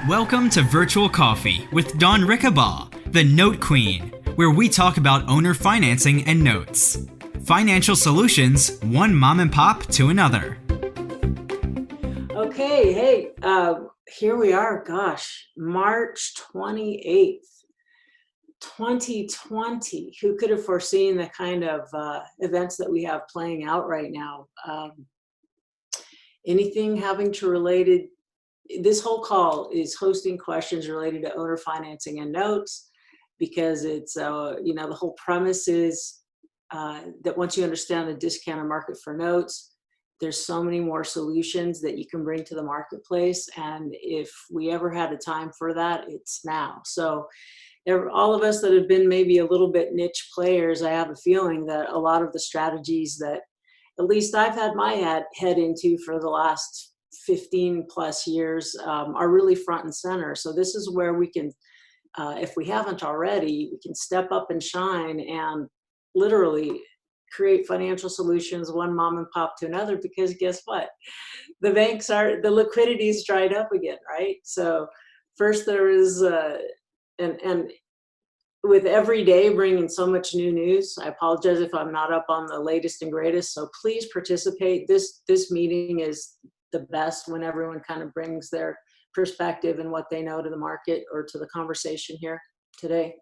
Welcome to Virtual Coffee with Dawn Rickabaugh, the Note Queen, where we talk about owner financing and notes. Financial solutions, one mom and pop to another. Okay, hey, here we are, gosh, March 28th, 2020. Who could have foreseen the kind of events that we have playing out right now? Anything having to related, this whole call is hosting questions related to owner financing and notes, because it's, the whole premise is that once you understand the discounted market for notes, there's so many more solutions that you can bring to the marketplace. And if we ever had a time for that, it's now. So all of us that have been maybe a little bit niche players, I have a feeling that a lot of the strategies that at least I've had my head into for the last 15 plus years are really front and center. So this is where we can, if we haven't already, we can step up and shine and literally create financial solutions, one mom and pop to another, because guess what? The liquidity's dried up again, right? So first there is, and with every day bringing so much new news, I apologize if I'm not up on the latest and greatest, so please participate. This meeting is the best when everyone kind of brings their perspective and what they know to the market or to the conversation here today.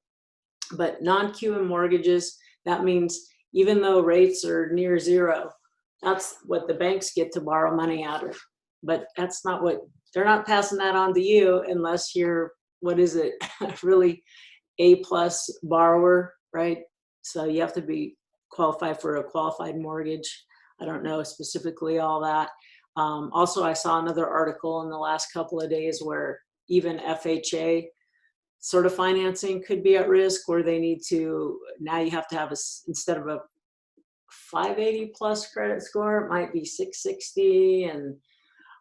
But non-QM mortgages, that means even though rates are near zero, that's what the banks get to borrow money out of. But that's not what, they're not passing that on to you unless you're, what is it, really A+ borrower, right? So you have to be qualified for a qualified mortgage. I don't know specifically all that. Also, I saw another article in the last couple of days where even FHA sort of financing could be at risk, where they need to, now you have to have instead of a 580 plus credit score, it might be 660 and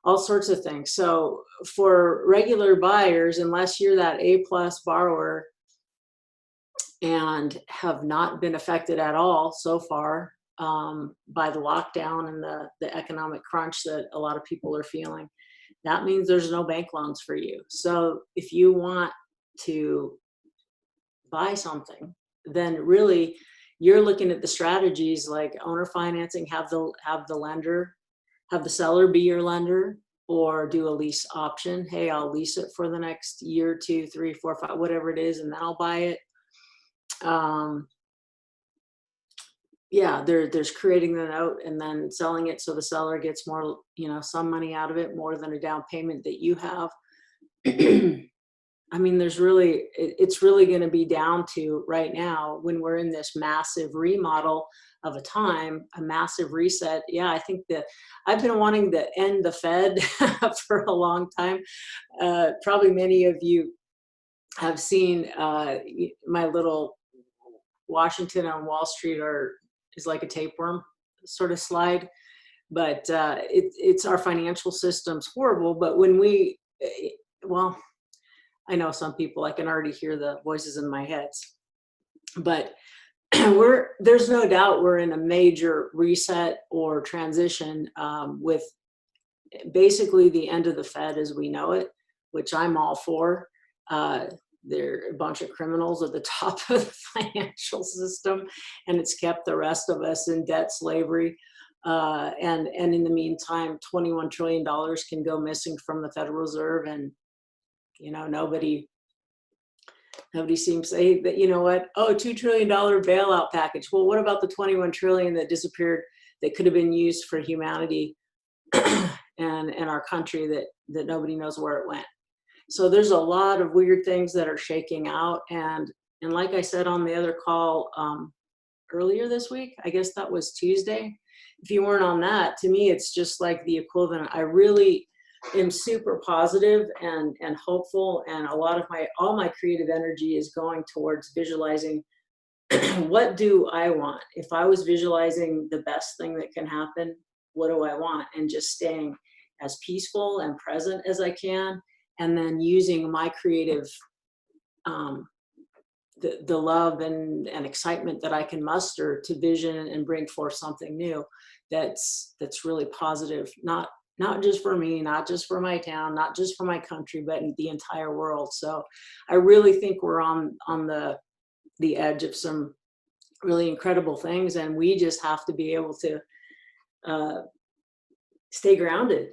all sorts of things. So for regular buyers, unless you're that A+ borrower and have not been affected at all so far by the lockdown and the economic crunch that a lot of people are feeling, that means there's no bank loans for you. So if you want to buy something, then really you're looking at the strategies like owner financing, have the seller be your lender, or do a lease option. Hey, I'll lease it for the next year, 2, 3, 4, 5, whatever it is, and then I'll buy it. There's creating the note and then selling it so the seller gets more, some money out of it, more than a down payment that you have. I mean, it's really going to be down to right now, when we're in this massive remodel of a time, a massive reset. Yeah, I think that I've been wanting to end the Fed for a long time. Probably many of you have seen my little Washington on Wall Street is like a tapeworm sort of slide, but it's our financial system's horrible. But when I know some people, I can already hear the voices in my head, but there's no doubt we're in a major reset or transition with basically the end of the Fed as we know it, which I'm all for. They're a bunch of criminals at the top of the financial system, and it's kept the rest of us in debt slavery. And in the meantime, $21 trillion can go missing from the Federal Reserve, and nobody seems to say that, $2 trillion bailout package. Well, what about the 21 trillion that disappeared that could have been used for humanity and our country that nobody knows where it went? So there's a lot of weird things that are shaking out. And like I said on the other call earlier this week, I guess that was Tuesday. If you weren't on that, to me, it's just like the equivalent. I really am super positive and hopeful, and all my creative energy is going towards visualizing what do I want. If I was visualizing the best thing that can happen, what do I want? And just staying as peaceful and present as I can, and then using my creative the love and excitement that I can muster to vision and bring forth something new that's really positive, not not just for me, not just for my town, not just for my country, but in the entire world. So I really think we're on the edge of some really incredible things, and we just have to be able to uh, stay grounded.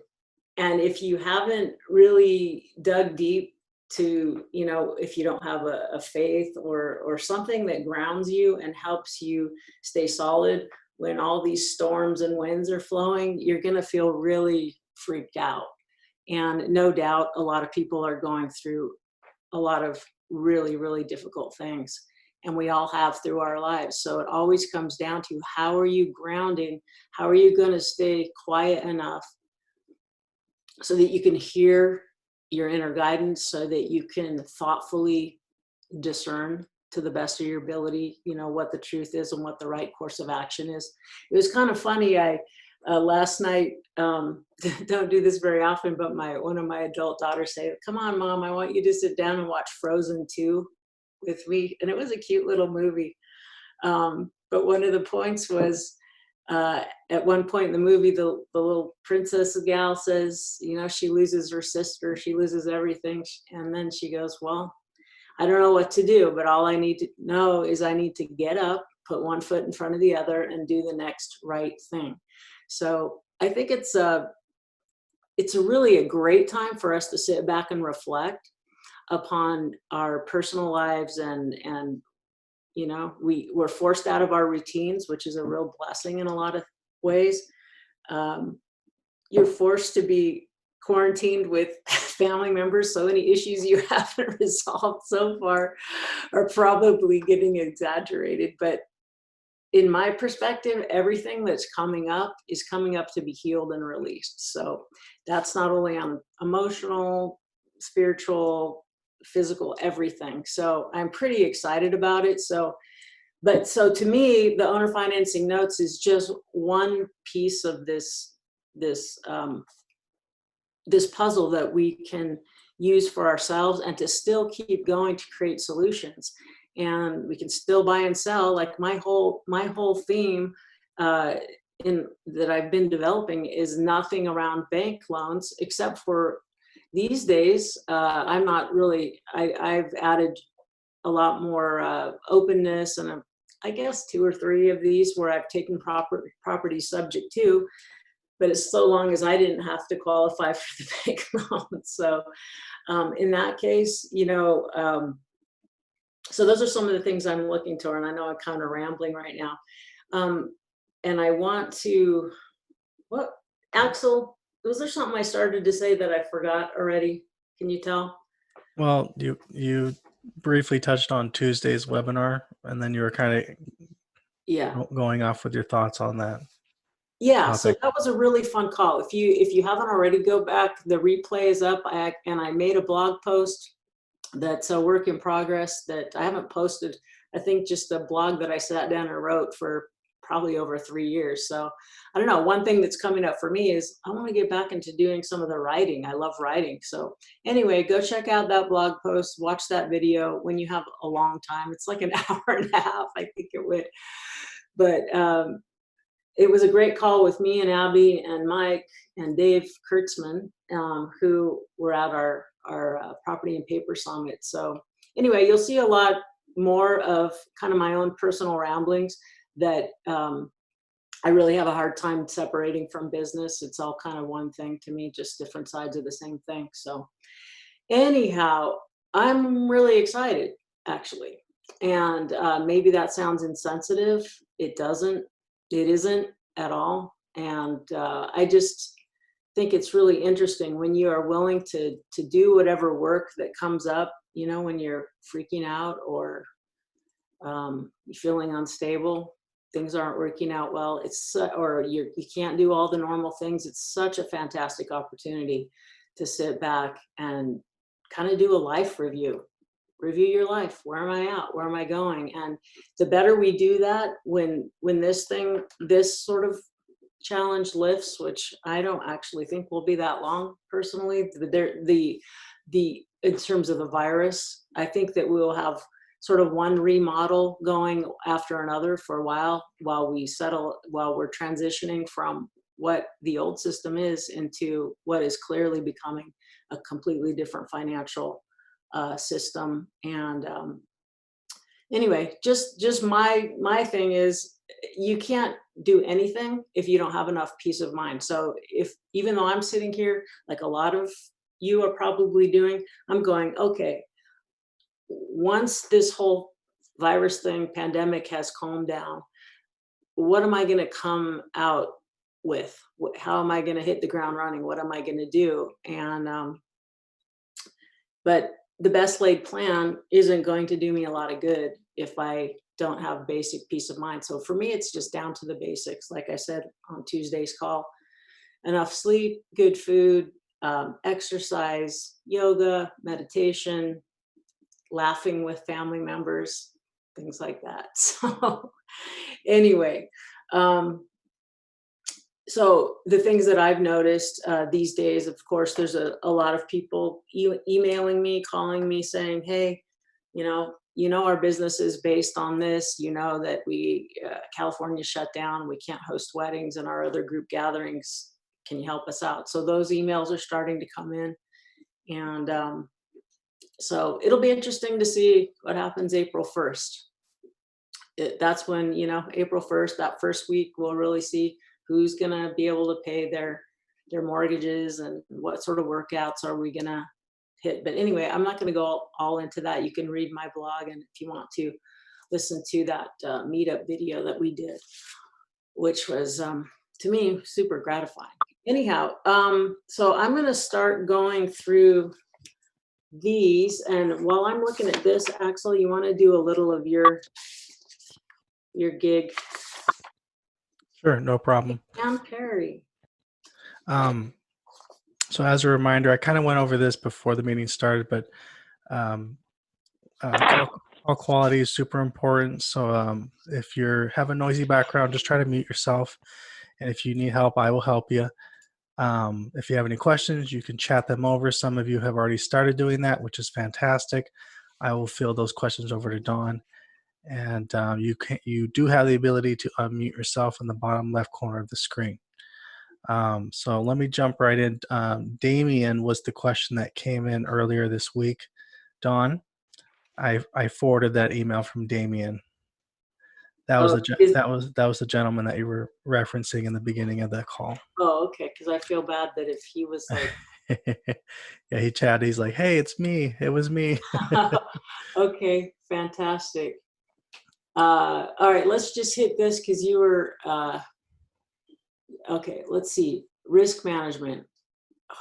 And if you haven't really dug deep to, if you don't have a faith or something that grounds you and helps you stay solid when all these storms and winds are flowing, you're going to feel really freaked out. And no doubt a lot of people are going through a lot of really, really difficult things. And we all have through our lives. So it always comes down to, how are you grounding? How are you going to stay quiet enough so that you can hear your inner guidance, so that you can thoughtfully discern to the best of your ability, what the truth is and what the right course of action is. It was kind of funny. I last night, don't do this very often, but one of my adult daughters said, "Come on, Mom, I want you to sit down and watch Frozen 2 with me." And it was a cute little movie. But one of the points was, at one point in the movie, the little princess gal says, she loses her sister, she loses everything. And then she goes, "Well, I don't know what to do, but all I need to know is I need to get up, put one foot in front of the other, and do the next right thing." So I think it's really a great time for us to sit back and reflect upon our personal lives, and we're forced out of our routines, which is a real blessing in a lot of ways. You're forced to be quarantined with family members, so any issues you haven't resolved so far are probably getting exaggerated. But in my perspective, everything that's coming up is coming up to be healed and released. So that's not only on emotional, spiritual, physical, everything. So I'm pretty excited about it. So to me, the owner financing notes is just one piece of this puzzle that we can use for ourselves, and to still keep going to create solutions. And we can still buy and sell. Like my whole theme in that I've been developing is nothing around bank loans, except for these days. I'm not really. I've added a lot more openness, and I guess 2 or 3 of these where I've taken property subject to, but it's so long as I didn't have to qualify for the bank loan. So in that case, so those are some of the things I'm looking toward. And I know I'm kind of rambling right now. And I want to, Axel, was there something I started to say that I forgot already? Can you tell? Well, you briefly touched on Tuesday's webinar, and then you were kind Yeah. of going off with your thoughts on that Yeah, so topic. that was a really fun call. If you haven't already, go back. The replay is up. I made a blog post that's a work in progress that I haven't posted. I think just a blog that I sat down and wrote for probably over 3 years. So I don't know. One thing that's coming up for me is I want to get back into doing some of the writing. I love writing. So anyway, go check out that blog post, watch that video when you have a long time. It's like an hour and a half, I think it went. But it was a great call with me and Abby and Mike and Dave Kurtzman, who were at our property and paper summit. So anyway, you'll see a lot more of kind of my own personal ramblings that I really have a hard time separating from business. It's all kind of one thing to me, just different sides of the same thing. So anyhow, I'm really excited, actually. And maybe that sounds insensitive. It doesn't. It isn't at all. And I just think it's really interesting when you are willing to do whatever work that comes up, when you're freaking out or you're feeling unstable, things aren't working out well, or you can't do all the normal things. It's such a fantastic opportunity to sit back and kind of do a life review your life. Where am I at? Where am I going? And the better we do that, when this sort of challenge lifts, which I don't actually think will be that long personally, in terms of the virus, I think that we will have sort of one remodel going after another for a while we're transitioning from what the old system is into what is clearly becoming a completely different financial system. And anyway, just my thing is, you can't do anything if you don't have enough peace of mind. So if, even though I'm sitting here, like a lot of you are probably doing, I'm going, okay, once this whole virus thing, pandemic has calmed down, what am I going to come out with? How am I going to hit the ground running? What am I going to do? And but the best laid plan isn't going to do me a lot of good if I don't have basic peace of mind. So for me, it's just down to the basics. Like I said on Tuesday's call, enough sleep, good food, exercise, yoga, meditation, laughing with family members, things like that. So anyway, so the things that I've noticed these days, of course, there's a lot of people emailing me, calling me, saying, hey, our business is based on this, that California shut down, we can't host weddings and our other group gatherings, can you help us out? So those emails are starting to come in. And so it'll be interesting to see what happens April 1st. That's when, April 1st, that first week, we'll really see who's going to be able to pay their mortgages and what sort of workouts are we going to hit. But anyway, I'm not going to go all into that. You can read my blog, and if you want to listen to that meetup video that we did, which was, to me, super gratifying. Anyhow, so I'm going to start going through these. And while I'm looking at this, Axel, you want to do a little of your gig? Sure, no problem. And Perry. So as a reminder, I kind of went over this before the meeting started, but call quality is super important. So if you have a noisy background, just try to mute yourself. And if you need help, I will help you. If you have any questions, you can chat them over. Some of you have already started doing that, which is fantastic. I will field those questions over to Dawn. And you do have the ability to unmute yourself in the bottom left corner of the screen. So let me jump right in. Damien was the question that came in earlier this week. Dawn, I forwarded that email from Damien. That was the gentleman that you were referencing in the beginning of that call. Oh, okay. Because I feel bad that if he was like, yeah, he chatted. He's like, "Hey, it's me. It was me." Okay, fantastic. All right, let's just hit this because you were okay. Let's see. Risk management.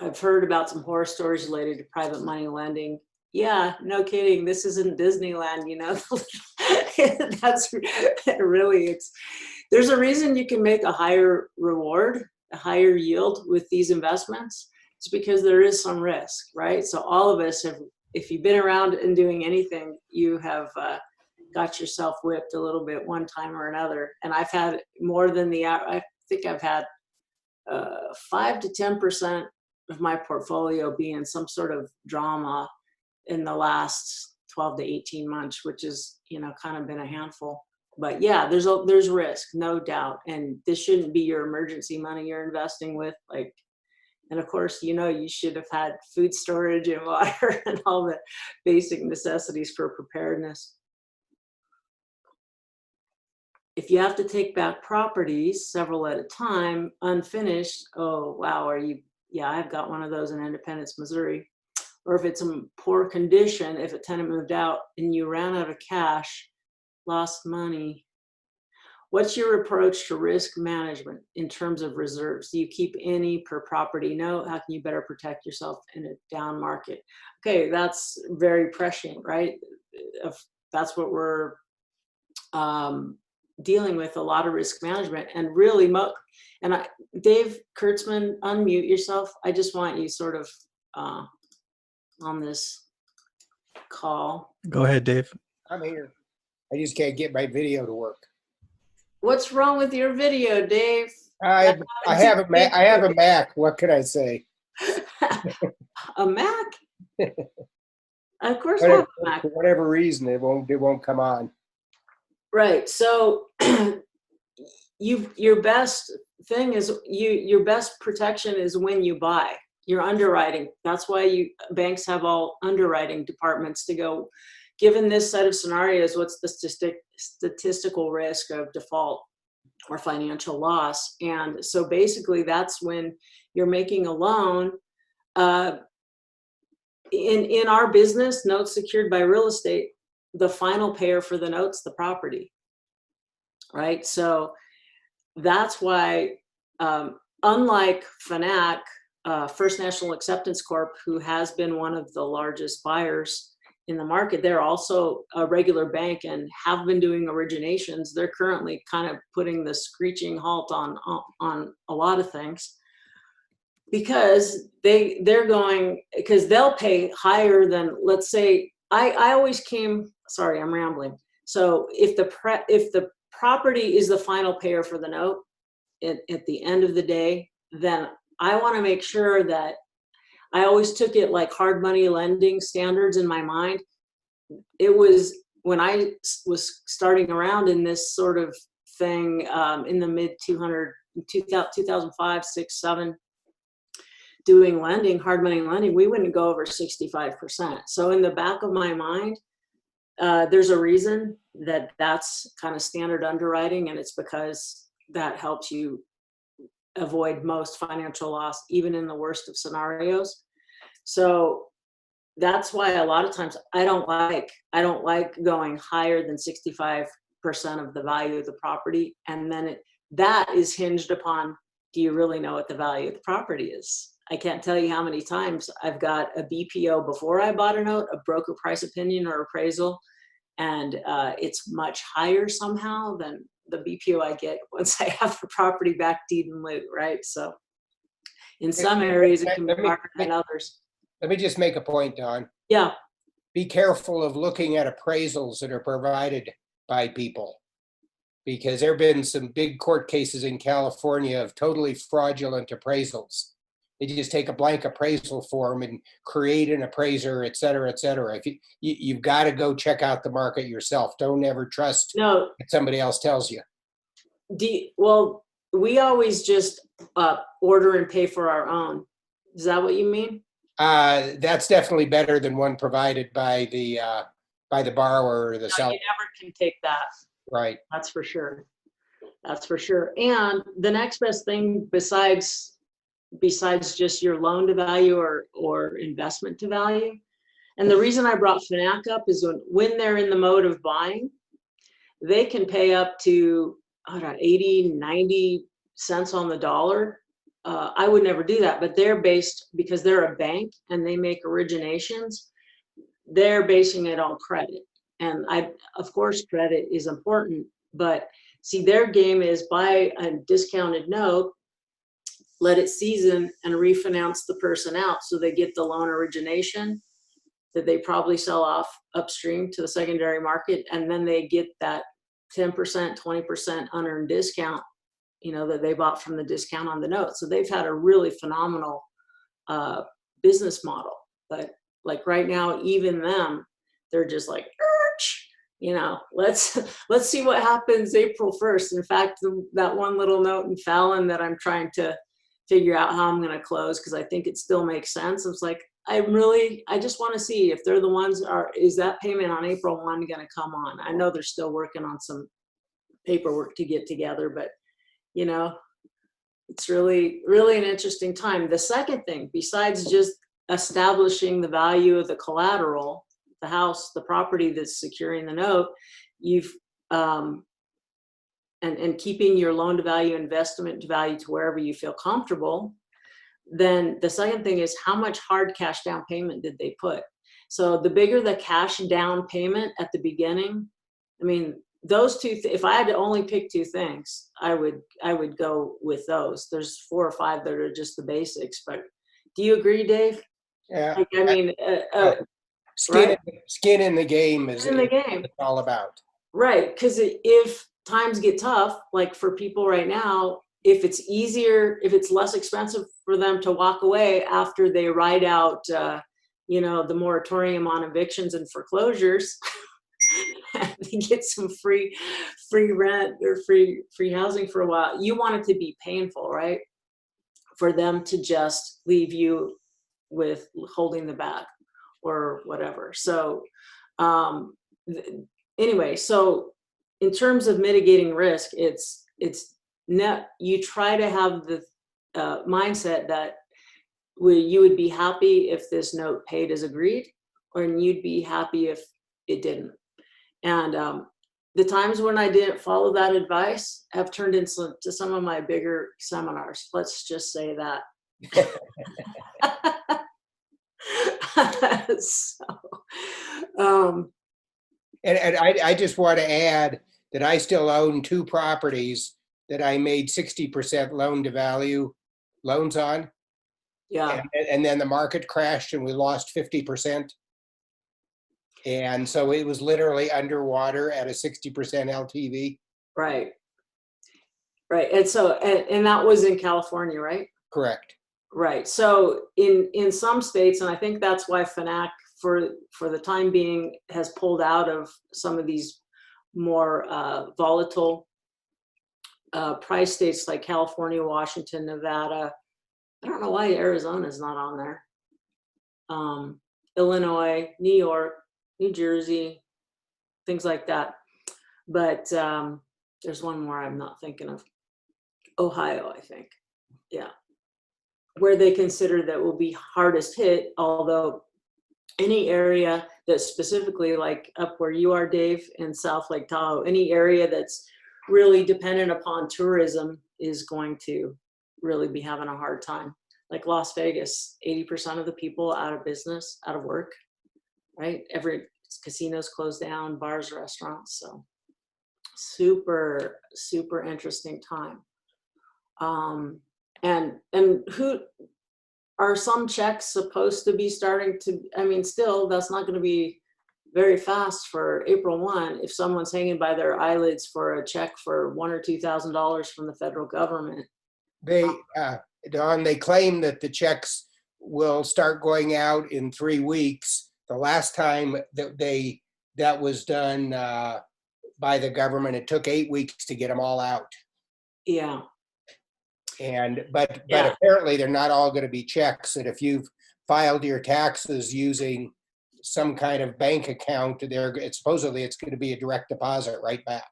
I've heard about some horror stories related to private money lending. Yeah, no kidding. This isn't Disneyland, That's really, there's a reason you can make a higher reward, a higher yield with these investments. It's because there is some risk, right? So all of us have, if you've been around and doing anything, you have got yourself whipped a little bit one time or another. And I've had more than I think I've had 5 to 10% of my portfolio be in some sort of drama in the last 12 to 18 months, which is, kind of been a handful. But yeah, there's risk, no doubt. And this shouldn't be your emergency money you're investing with. And of course, you should have had food storage and water and all the basic necessities for preparedness. If you have to take back properties, several at a time, unfinished, oh, wow, yeah, I've got one of those in Independence, Missouri. Or if it's in poor condition, if a tenant moved out and you ran out of cash, lost money. What's your approach to risk management in terms of reserves? Do you keep any per property? No. How can you better protect yourself in a down market? Okay, that's very prescient, right? That's what we're dealing with, a lot of risk management. And really, Dave Kurtzman, unmute yourself. I just want you sort of on this call. Go ahead, Dave. I'm here. I just can't get my video to work. What's wrong with your video, Dave? I have a Mac. What can I say? A Mac? Of course, Whatever, I have a Mac. for whatever reason, it won't come on. Right. So your best thing is your best protection is when you buy. Your underwriting. That's why banks have all underwriting departments to go, given this set of scenarios, what's the statistical risk of default or financial loss? And so basically that's when you're making a loan. In our business, notes secured by real estate, the final payer for the notes, the property, right? So that's why, unlike FNAC, First National Acceptance Corp., who has been one of the largest buyers in the market, they're also a regular bank and have been doing originations. They're currently kind of putting the screeching halt on a lot of things, because because they'll pay higher than, let's say, I always sorry, I'm rambling. So if the property is the final payer for the note at the end of the day, then I want to make sure that I always took it like hard money lending standards in my mind. It was when I was starting around in this sort of thing, in the mid 2005, 6, 7, doing lending, hard money lending, we wouldn't go over 65%. So in the back of my mind, there's a reason that that's kind of standard underwriting, and it's because that helps you avoid most financial loss, even in the worst of scenarios. So that's why a lot of times I don't like going higher than 65% of the value of the property. And then that is hinged upon, do you really know what the value of the property is? I can't tell you how many times I've got a BPO before I bought a note, a broker price opinion or appraisal, and it's much higher somehow than the BPO I get once I have the property back deed in lieu, right? So in some areas it can be harder than others. Let me just make a point, Don. Yeah. Be careful of looking at appraisals that are provided by people, because there have been some big court cases in California of totally fraudulent appraisals. They just take a blank appraisal form and create an appraiser, et cetera, et cetera. If you've got to go check out the market yourself. Don't ever trust what somebody else tells you. Well, we always just order and pay for our own. Is that what you mean? That's definitely better than one provided by the borrower or the seller. You never can take that. Right. That's for sure. That's for sure. And the next best thing besides just your loan to value or investment to value. And the reason I brought FNAC up is when they're in the mode of buying, they can pay up to 80, 90 cents on the dollar. I would never do that, but because they're a bank and they make originations, they're basing it on credit. And of course, credit is important, but see, their game is buy a discounted note, let it season, and refinance the person out so they get the loan origination that they probably sell off upstream to the secondary market, and then they get that 10%, 20% unearned discount, that they bought from the discount on the note. So they've had a really phenomenal business model. But like right now, even them, they're just like, let's see what happens April 1st. In fact, that one little note in Fallon that I'm trying to figure out how I'm going to close, because I think it still makes sense. It's like, I just want to see if they're the ones, is that payment on April 1 going to come on? I know they're still working on some paperwork to get together, but it's really, really an interesting time. The second thing, besides just establishing the value of the collateral, the house, the property that's securing the note, you've and keeping your loan to value, investment to value to wherever you feel comfortable, then the second thing is how much hard cash down payment did they put? So the bigger the cash down payment at the beginning, those two, if I had to only pick two things, I would go with those. There's 4 or 5 that are just the basics, but do you agree, Dave? Yeah. Right? Skin in the game is in the game. It's all about. Right, because if times get tough, like for people right now, if it's less expensive for them to walk away after they ride out, the moratorium on evictions and foreclosures, they get some free rent or free housing for a while. You want it to be painful, right? For them to just leave you with holding the bag or whatever. So anyway, so in terms of mitigating risk, it's net. You try to have the mindset that you would be happy if this note paid as agreed, or you'd be happy if it didn't. And the times when I didn't follow that advice have turned into some of my bigger seminars. Let's just say that. So, And I just want to add that I still own 2 properties that I made 60% loan to value loans on. yeah, And then the market crashed and we lost 50%. And so it was literally underwater at a 60% LTV. right. And so, and that was in California, right? Correct. Right. So in some states, and I think that's why FNAC for the time being has pulled out of some of these more volatile price states like California, Washington, Nevada. I don't know why Arizona is not on there. Illinois, New York, New Jersey, things like that. But there's one more I'm not thinking of. Ohio, I think. Yeah. Where they consider that will be hardest hit, although any area that's specifically like up where you are, Dave, in South Lake Tahoe, any area that's really dependent upon tourism is going to really be having a hard time. Like Las Vegas, 80% of the people out of business, out of work, right? Every casinos closed down, bars, restaurants. So super, super interesting time. And who are some checks supposed to be starting to, I mean, still, that's not going to be very fast for April 1 if someone's hanging by their eyelids for a check for $1,000 or $2,000 from the federal government. Don, they claim that the checks will start going out in 3 weeks. The last time that was done by the government, it took 8 weeks to get them all out. Yeah. But apparently they're not all going to be checks. And if you've filed your taxes using some kind of bank account, supposedly it's going to be a direct deposit right back.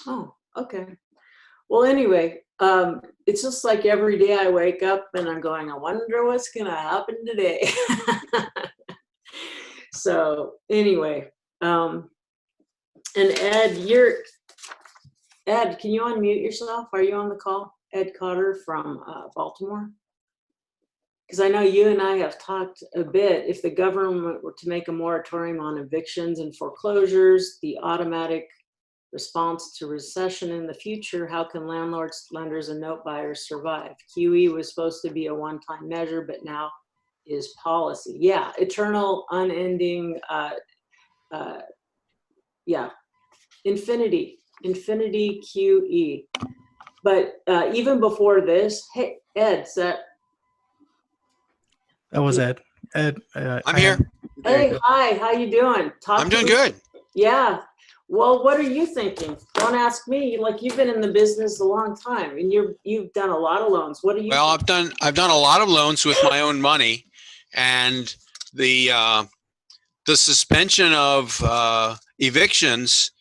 Oh, okay. Well, anyway, it's just like every day I wake up and I'm going, I wonder what's going to happen today. So anyway, and Ed, can you unmute yourself? Are you on the call? Ed Cotter from Baltimore. Because I know you and I have talked a bit, if the government were to make a moratorium on evictions and foreclosures, the automatic response to recession in the future, how can landlords, lenders, and note buyers survive? QE was supposed to be a one-time measure, but now is policy. Yeah, eternal, unending, infinity QE. But even before this, hey, Ed, That was Ed. Ed, I'm here. Hey, hi, how you doing? I'm doing good. Yeah. Well, what are you thinking? Don't ask me. Like, you've been in the business a long time, and you've done a lot of loans. What are you? Well, I've done a lot of loans with my own money, and the suspension of evictions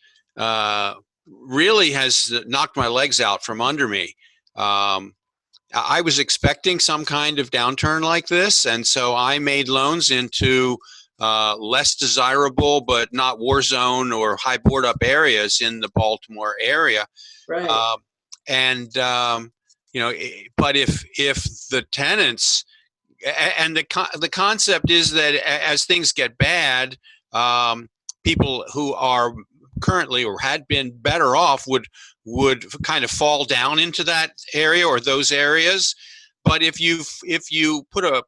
really has knocked my legs out from under me. I was expecting some kind of downturn like this, and so I made loans into less desirable but not war zone or high board up areas in the Baltimore area. Right. But if the tenants, and the concept is that as things get bad, people who are currently or had been better off would kind of fall down into that area or those areas. But if you put a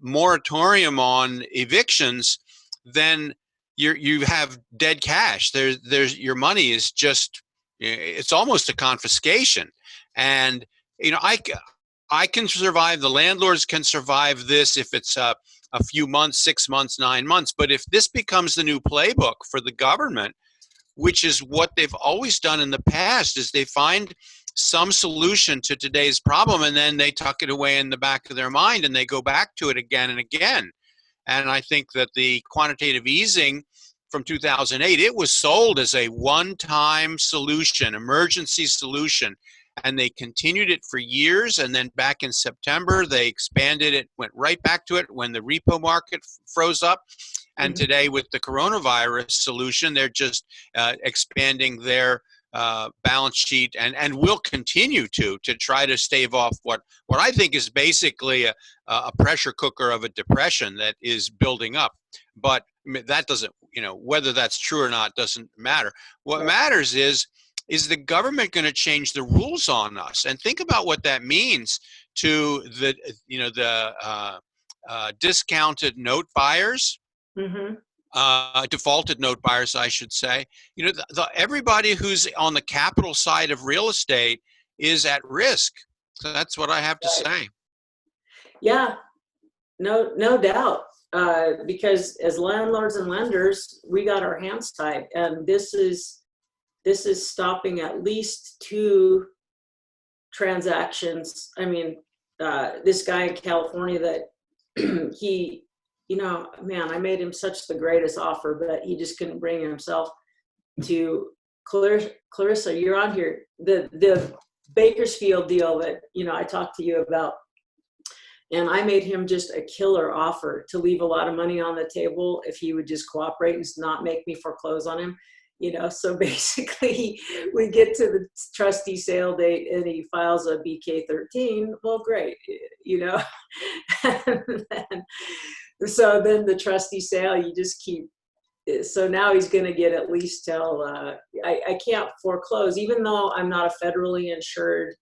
moratorium on evictions, then you have dead cash. There's your money is just, it's almost a confiscation. And I can survive. The landlords can survive this if it's a few months, 6 months, 9 months. But if this becomes the new playbook for the government, which is what they've always done in the past, is they find some solution to today's problem and then they tuck it away in the back of their mind and they go back to it again and again. And I think that the quantitative easing from 2008, it was sold as a one-time solution, emergency solution. And they continued it for years. And then back in September, they expanded it, went right back to it when the repo market froze up. And today with the coronavirus solution, they're just expanding their balance sheet and will continue to try to stave off what I think is basically a pressure cooker of a depression that is building up. But that doesn't, whether that's true or not doesn't matter. What matters is the government going to change the rules on us? And think about what that means to the discounted note buyers. Defaulted note buyers, I should say. Everybody who's on the capital side of real estate is at risk. So that's what I have to say. Yeah, no doubt. Because as landlords and lenders, we got our hands tied, and this is stopping at least 2 transactions. I mean, this guy in California that he. Man, I made him such the greatest offer, but he just couldn't bring himself to. Clarissa, you're on here. The Bakersfield deal that, I talked to you about, and I made him just a killer offer to leave a lot of money on the table if he would just cooperate and not make me foreclose on him. So basically we get to the trustee sale date and he files a BK13. Well, great, So then the trustee sale, you just keep, so now he's going to get at least till, I can't foreclose, even though I'm not a federally insured,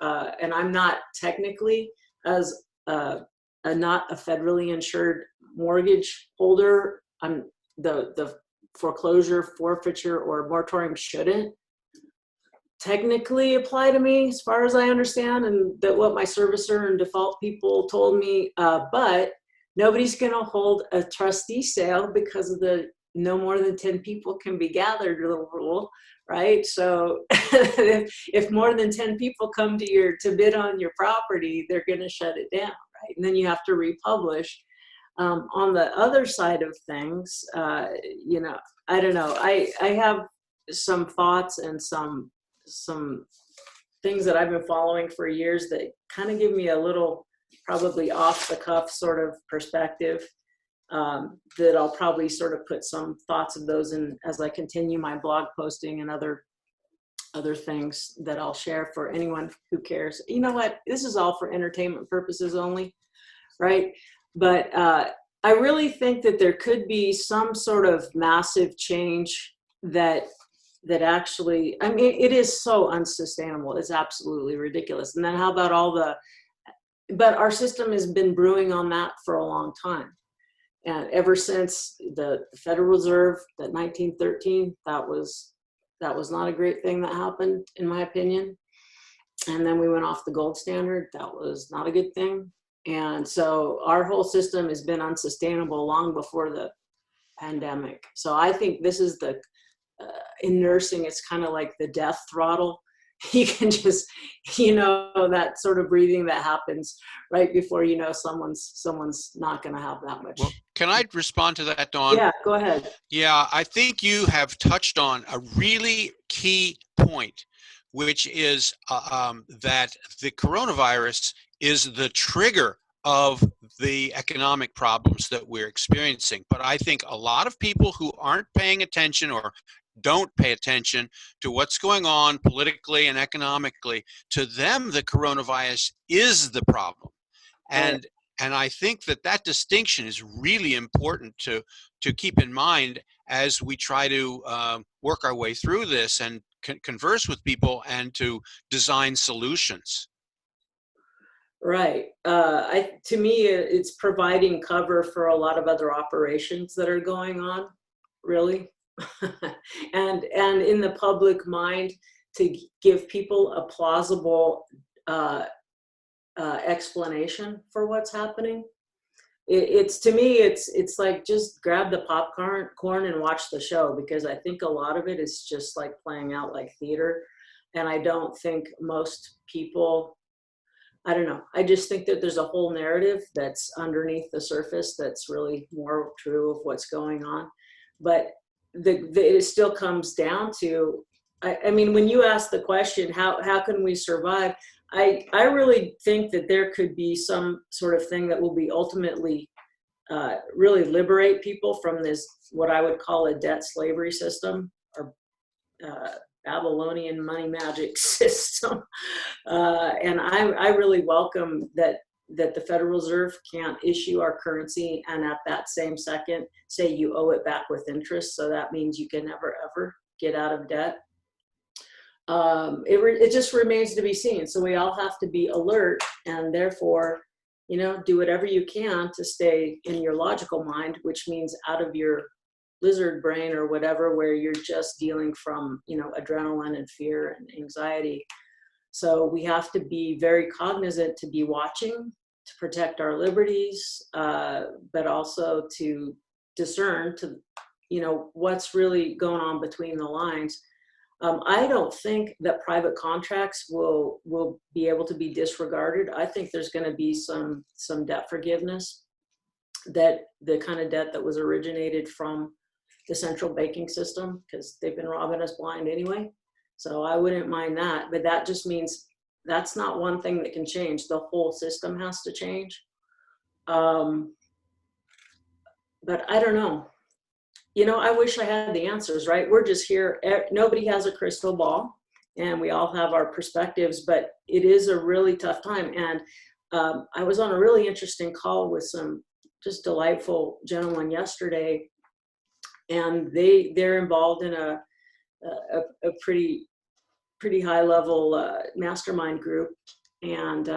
and I'm not technically as not a federally insured mortgage holder. I'm the foreclosure, forfeiture, or moratorium shouldn't technically apply to me as far as I understand, and that what my servicer and default people told me, but nobody's going to hold a trustee sale because of the no more than 10 people can be gathered little rule, right? So if more than 10 people come to bid on your property, they're going to shut it down, right? And then you have to republish. On the other side of things, I don't know. I have some thoughts and some things that I've been following for years that kind of give me a little probably off the cuff sort of perspective, that I'll probably sort of put some thoughts of those in as I continue my blog posting and other things that I'll share for anyone who cares. You know what? This is all for entertainment purposes only, right? But I really think that there could be some sort of massive change that actually, I mean, it is so unsustainable. It's absolutely ridiculous. And then how about but our system has been brewing on that for a long time. And ever since the Federal Reserve, that 1913, that was not a great thing that happened, in my opinion. And then we went off the gold standard. That was not a good thing. And so our whole system has been unsustainable long before the pandemic. So I think this is in nursing, it's kind of like the death throttle. You can just, that sort of breathing that happens right before someone's not going to have that much. Well, can I respond to that, Dawn? Yeah, go ahead. Yeah, I think you have touched on a really key point, which is that the coronavirus is the trigger of the economic problems that we're experiencing. But I think a lot of people who aren't paying attention or don't pay attention to what's going on politically and economically, to them, the coronavirus is the problem. And I think that distinction is really important to keep in mind as we try to work our way through this and converse with people and to design solutions. Right. To me, it's providing cover for a lot of other operations that are going on, really. and in the public mind, to give people a plausible explanation for what's happening. it's to me, it's like just grab the corn and watch the show, because I think a lot of it is just like playing out like theater. And I don't think most people, I don't know, I just think that there's a whole narrative that's underneath the surface that's really more true of what's going on. But it still comes down to, I mean, when you ask the question, how can we survive? I really think that there could be some sort of thing that will be ultimately really liberate people from this, what I would call a debt slavery system, or Babylonian money magic system. And I really welcome that the Federal Reserve can't issue our currency and at that same second say you owe it back with interest. So that means you can never, ever get out of debt. It just remains to be seen. So we all have to be alert, and therefore, you know, do whatever you can to stay in your logical mind, which means out of your lizard brain or whatever, where you're just dealing from, you know, adrenaline and fear and anxiety. So we have to be very cognizant to be watching, to protect our liberties, but also to discern, to, you know, what's really going on between the lines. I don't think that private contracts will be able to be disregarded. I think there's going to be some debt forgiveness, that the kind of debt that was originated from the central banking system, because they've been robbing us blind anyway. So I wouldn't mind that, but that just means that's not one thing that can change. The whole system has to change. But I don't know. You know, I wish I had the answers, right? We're just here. Nobody has a crystal ball, and we all have our perspectives, but it is a really tough time. And I was on a really interesting call with some just delightful gentlemen yesterday, and they're involved in a pretty high level mastermind group. And,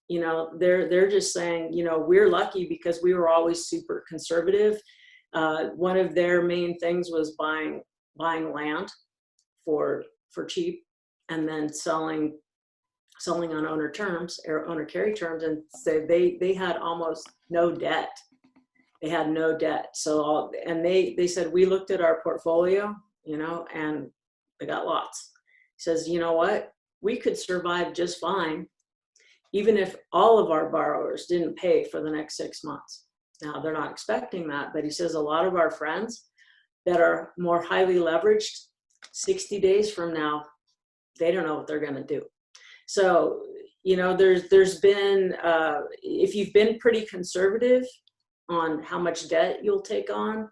you know, they're just saying, you know, we're lucky because we were always super conservative. One of their main things was buying land for cheap, and then selling on owner terms or owner carry terms. And so they had almost no debt. They had no debt. So, and they said, we looked at our portfolio, you know, and they got lots. He says, you know what, we could survive just fine, even if all of our borrowers didn't pay for the next 6 months. Now, they're not expecting that, but he says a lot of our friends that are more highly leveraged, 60 days from now, they don't know what they're going to do. So, you know, there's been, if you've been pretty conservative on how much debt you'll take on,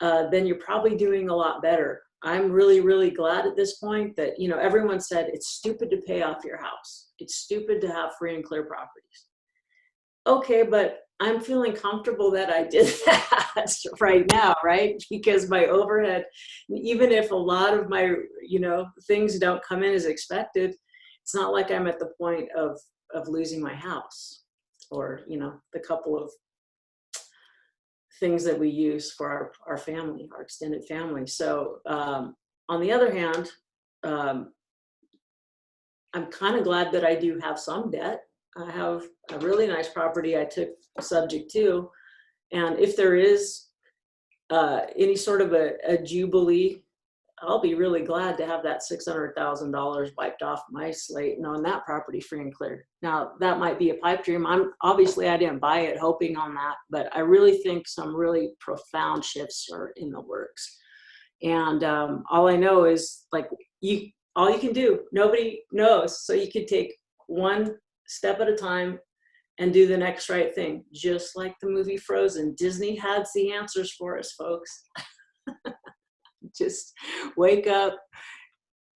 then you're probably doing a lot better. I'm really, really glad at this point that, you know, everyone said it's stupid to pay off your house. It's stupid to have free and clear properties. Okay, but I'm feeling comfortable that I did that right now, right? Because my overhead, even if a lot of my, you know, things don't come in as expected, it's not like I'm at the point of losing my house, or, you know, the couple of things that we use for our family, our extended family. So on the other hand, I'm kind of glad that I do have some debt. I have a really nice property I took subject to. And if there is any sort of a jubilee, I'll be really glad to have that $600,000 wiped off my slate and on that property free and clear. Now, that might be a pipe dream. I didn't buy it hoping on that, but I really think some really profound shifts are in the works. And all I know is, like, all you can do, nobody knows. So you could take one step at a time and do the next right thing. Just like the movie Frozen, Disney has the answers for us, folks. Just wake up,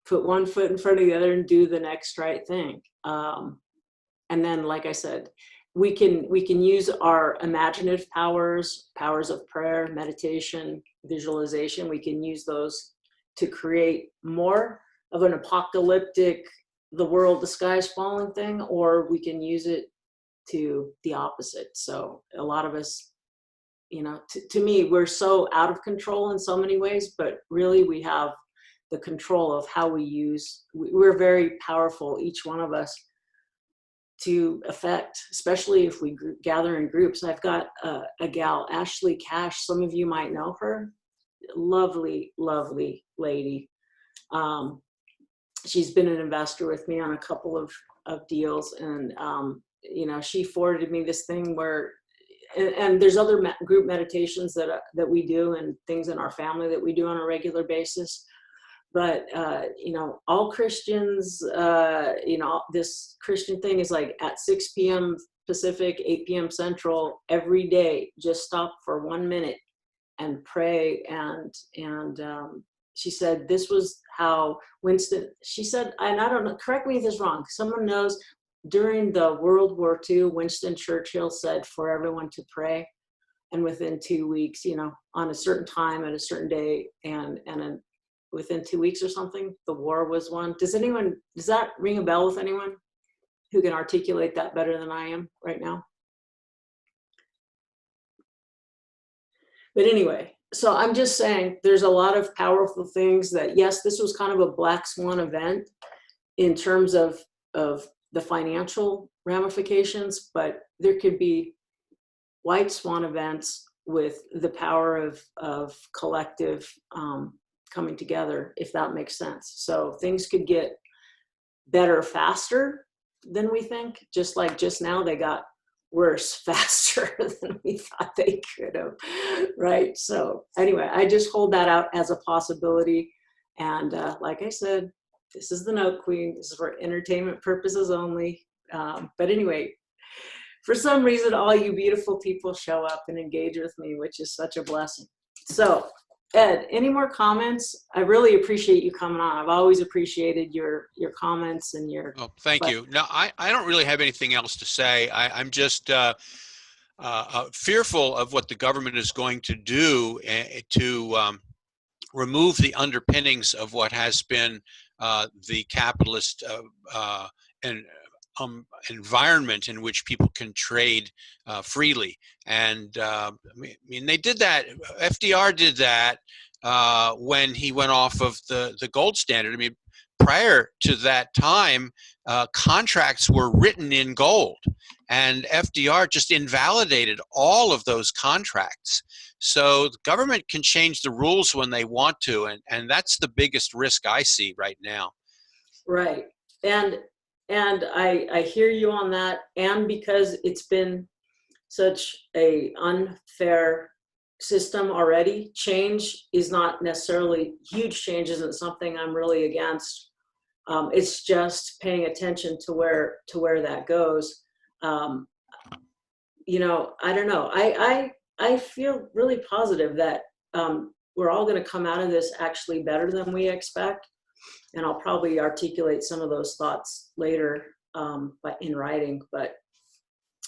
put one foot in front of the other, and do the next right thing. And then, like I said, we can use our imaginative powers of prayer, meditation, visualization. We can use those to create more of an apocalyptic, the sky's falling thing, or we can use it to the opposite. So a lot of us, you know, to me, we're so out of control in so many ways, but really we have the control of how we use, we're very powerful, each one of us, to affect, especially if we gather in groups. I've got a gal, Ashley Cash. Some of you might know her. Lovely, lovely lady. She's been an investor with me on a couple of deals, and you know, she forwarded me this thing where, and there's other group meditations that we do, and things in our family that we do on a regular basis. But you know, all Christians, you know, this Christian thing is like at 6 p.m. Pacific, 8 p.m. Central every day. Just stop for 1 minute and pray. And she said this was how Winston. She said, and I don't know. Correct me if this is wrong. Someone knows. During the World War II, Winston Churchill said for everyone to pray, and within 2 weeks, you know, on a certain time at a certain day, and within 2 weeks or something, the war was won. Does that ring a bell with anyone who can articulate that better than I am right now? But anyway, so I'm just saying there's a lot of powerful things that, yes, this was kind of a black swan event in terms of the financial ramifications, but there could be white swan events with the power of collective coming together, if that makes sense. So things could get better faster than we think, just like just now they got worse faster than we thought they could have, right? So anyway, I just hold that out as a possibility. And like I said, this is the Note Queen. This is for entertainment purposes only. But anyway, for some reason, all you beautiful people show up and engage with me, which is such a blessing. So Ed, any more comments? I really appreciate you coming on. I've always appreciated your comments and your. Oh, thank you. No, I don't really have anything else to say. I'm just fearful of what the government is going to do to remove the underpinnings of what has been the capitalist and environment in which people can trade freely. And I mean, they did that. FDR did that when he went off of the gold standard. I mean, prior to that time, contracts were written in gold, and FDR just invalidated all of those contracts. So the government can change the rules when they want to, and that's the biggest risk I see right now. Right. And I hear you on that. And because it's been such a unfair system already, change is not necessarily, huge change isn't something I'm really against. It's just paying attention to where that goes. You know, I don't know. I feel really positive that we're all going to come out of this actually better than we expect. And I'll probably articulate some of those thoughts later in writing, but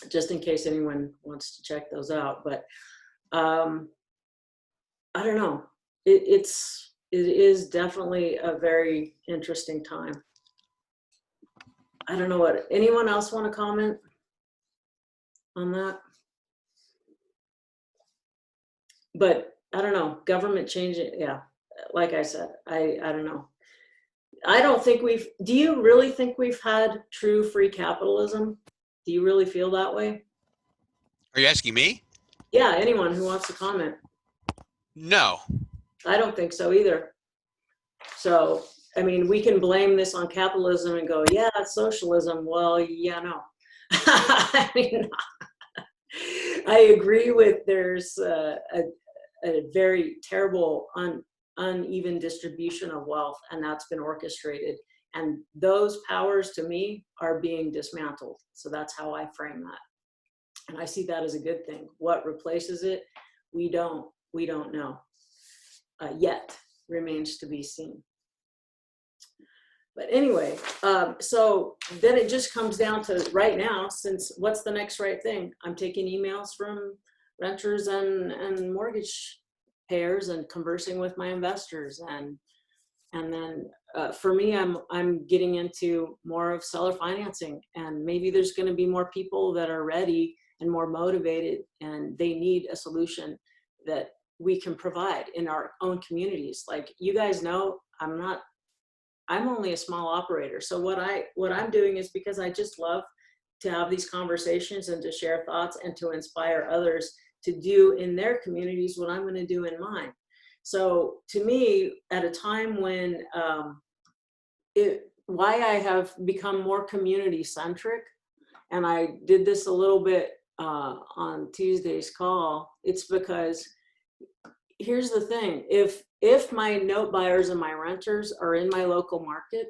just in case anyone wants to check those out. But I don't know. It is definitely a very interesting time. I don't know what, anyone else want to comment on that? But I don't know, government changing, yeah, like I said, I don't know. I don't think do you really think we've had true free capitalism? Do you really feel that way? Are you asking me? Yeah, anyone who wants to comment. No. I don't think so either. So, I mean, we can blame this on capitalism and go, yeah, it's socialism. Well, yeah, no. I mean, I agree with there's a very terrible uneven distribution of wealth, and that's been orchestrated. And those powers, to me, are being dismantled. So that's how I frame that. And I see that as a good thing. What replaces it? We don't know. Yet remains to be seen. But anyway, so then it just comes down to right now, since what's the next right thing? I'm taking emails from renters and mortgage payers and conversing with my investors, and then for me, I'm getting into more of seller financing, and maybe there's going to be more people that are ready and more motivated, and they need a solution that we can provide in our own communities. Like you guys know, I'm only a small operator. So what I'm doing is because I just love to have these conversations and to share thoughts and to inspire others to do in their communities what I'm going to do in mine. So to me, at a time when why I have become more community centric, and I did this a little bit on Tuesday's call, it's because here's the thing: if my note buyers and my renters are in my local market,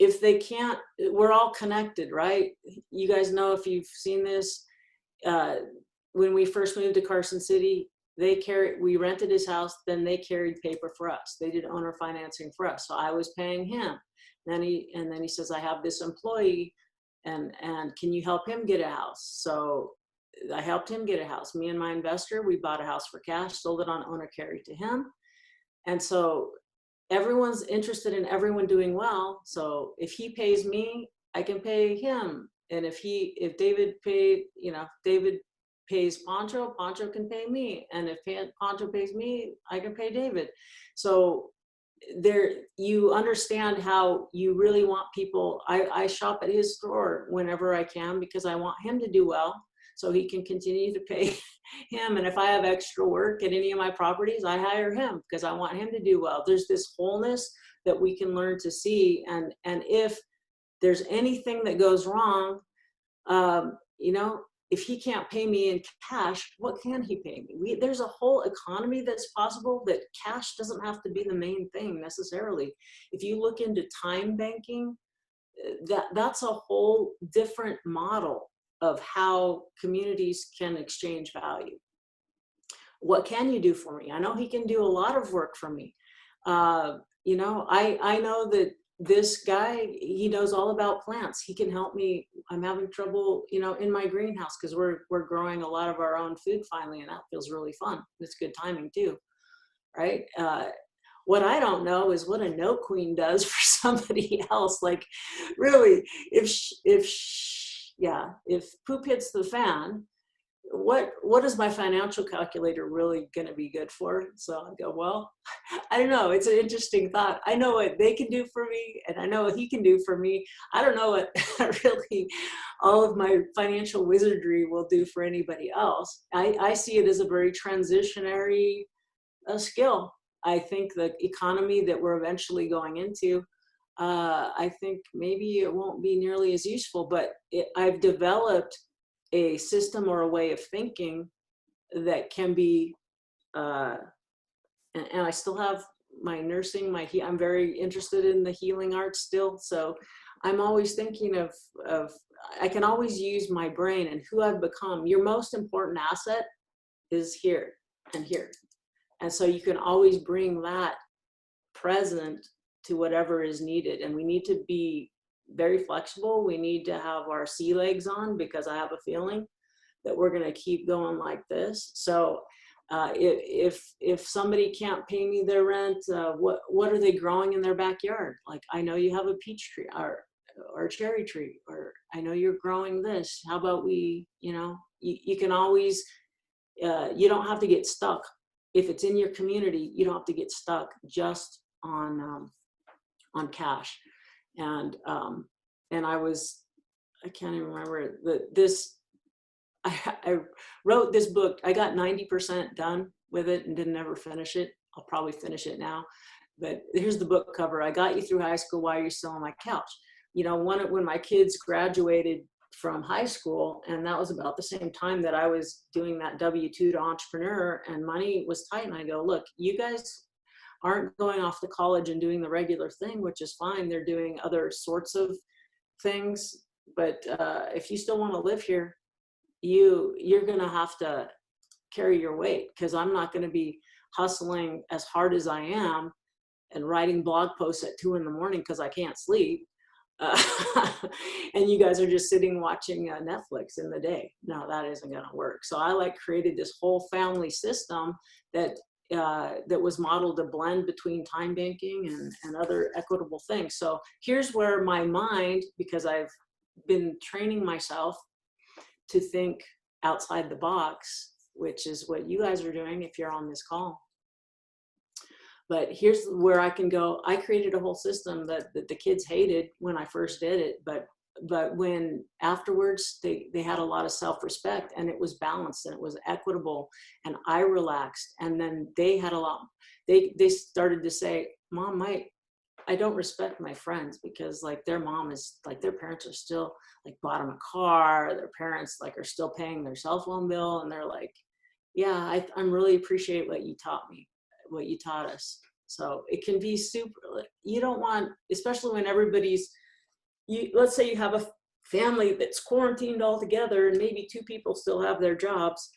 if they can't, we're all connected, right? You guys know, if you've seen this, when we first moved to Carson City, we rented his house, then they carried paper for us. They did owner financing for us. So I was paying him. Then he says, I have this employee and can you help him get a house? So I helped him get a house. Me and my investor, we bought a house for cash, sold it on owner carry to him. And so everyone's interested in everyone doing well. So if he pays me, I can pay him. And if David pays Pancho, Pancho can pay me. And if Pancho pays me, I can pay David. So you understand how you really want people. I shop at his store whenever I can because I want him to do well so he can continue to pay him. And if I have extra work at any of my properties, I hire him because I want him to do well. There's this wholeness that we can learn to see. And if there's anything that goes wrong, if he can't pay me in cash, what can he pay me? There's a whole economy that's possible that cash doesn't have to be the main thing necessarily. If you look into time banking, that's a whole different model of how communities can exchange value. What can you do for me? I know he can do a lot of work for me. I know that this guy, he knows all about plants. He can help me. I'm having trouble, in my greenhouse because we're growing a lot of our own food finally, and that feels really fun. It's good timing too, right? What I don't know is what a note queen does for somebody else. Like, really, if poop hits the fan, what is my financial calculator really going to be good for? So I go, well, I don't know. It's an interesting thought. I know what they can do for me, and I know what he can do for me. I don't know what really all of my financial wizardry will do for anybody else. I see it as a very transitionary skill. I think the economy that we're eventually going into, I think maybe it won't be nearly as useful, but I've developed a system or a way of thinking that can be, and I still have my nursing, I'm very interested in the healing arts still. So I'm always thinking of I can always use my brain and who I've become. Your most important asset is here and here. And so you can always bring that present to whatever is needed. And we need to be very flexible. We need to have our sea legs on because I have a feeling that we're going to keep going like this. So if somebody can't pay me their rent, what are they growing in their backyard? Like, I know you have a peach tree or cherry tree, or I know you're growing this. How about you can always, you don't have to get stuck. If it's in your community, you don't have to get stuck just on cash. And I can't even remember I wrote this book. I got 90% done with it and didn't ever finish it. I'll probably finish it now, but here's the book cover. I got you through high school while you're still on my couch. When my kids graduated from high school, and that was about the same time that I was doing that W-2 to entrepreneur, and money was tight. And I go, look, you guys aren't going off to college and doing the regular thing, which is fine. They're doing other sorts of things. But if you still want to live here, you're going to have to carry your weight, because I'm not going to be hustling as hard as I am and writing blog posts at 2 a.m. because I can't sleep. And you guys are just sitting watching Netflix in the day. No, that isn't going to work. So I created this whole family system that was modeled to blend between time banking and other equitable things. So here's where my mind, because I've been training myself to think outside the box, which is what you guys are doing if you're on this call. But here's where I can go. I created a whole system that the kids hated when I first did it, but but when afterwards they had a lot of self-respect, and it was balanced and it was equitable, and I relaxed, and then they had a lot, they started to say, Mom, I don't respect my friends because like their mom is like, their parents are still like bought them a car, their parents like are still paying their cell phone bill, and they're like, yeah, I'm really appreciate what you taught me, what you taught us. So it can be super, you don't want, especially when everybody's, let's say you have a family that's quarantined all together and maybe 2 people still have their jobs.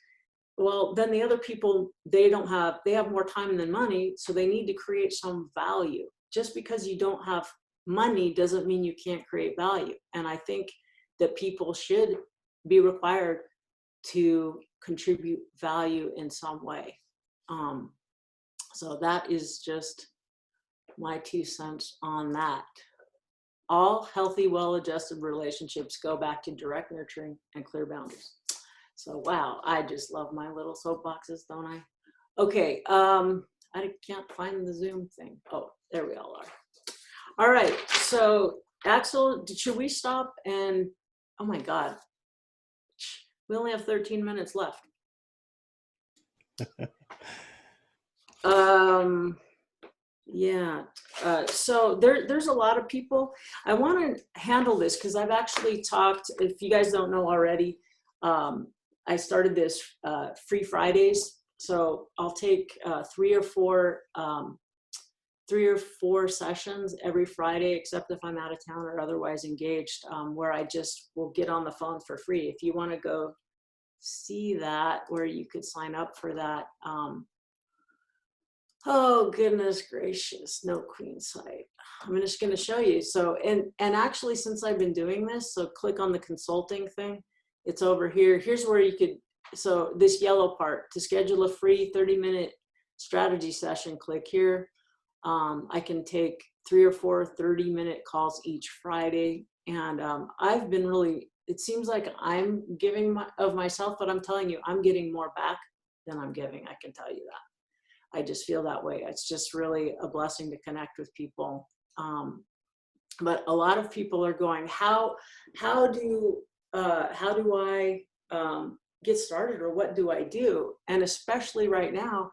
Well, then the other people, they have more time than money, so they need to create some value. Just because you don't have money doesn't mean you can't create value. And I think that people should be required to contribute value in some way. So that is just my 2 cents on that. All healthy, well-adjusted relationships go back to direct nurturing and clear boundaries. So, wow, I just love my little soapboxes, don't I? Okay, I can't find the Zoom thing. Oh, there we all are. All right, so Axel, should we stop? And, oh my God, we only have 13 minutes left. Yeah, so there's a lot of people. I want to handle this because I've actually talked, if you guys don't know already, I started this Free Fridays. So I'll take 3 or 4 sessions every Friday, except if I'm out of town or otherwise engaged, where I just will get on the phone for free. If you want to go see that, where you could sign up for that. Oh, goodness gracious, Note Queen site. I'm just going to show you. So, and actually, since I've been doing this, so click on the consulting thing. It's over here. Here's where you could, so this yellow part, to schedule a free 30-minute strategy session, click here. I can take 3 or 4 30-minute calls each Friday. And I've been really, it seems like I'm giving of myself, but I'm telling you, I'm getting more back than I'm giving. I can tell you that. I just feel that way. It's just really a blessing to connect with people. But a lot of people are going, how do I get started, or what do I do? And especially right now,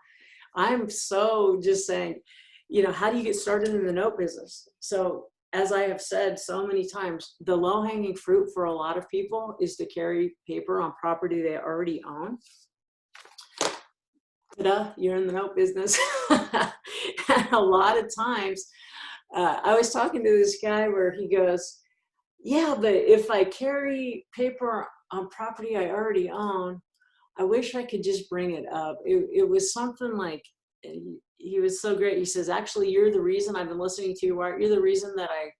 I'm so just saying, you know, how do you get started in the note business? So as I have said so many times, the low-hanging fruit for a lot of people is to carry paper on property they already own. You're in the note business. And a lot of times, I was talking to this guy where he goes, yeah, but if I carry paper on property I already own, I wish I could just bring it up. It was something like, he was so great. He says, actually, you're the reason I've been listening to you. You're the reason that I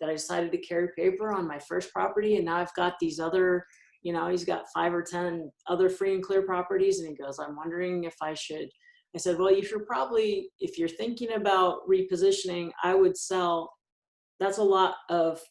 decided to carry paper on my first property. And now I've got these other, you know, he's got 5 or 10 other free and clear properties. And he goes, I'm wondering if I should. I said, well, you should probably, if you're thinking about repositioning, I would sell. That's a lot of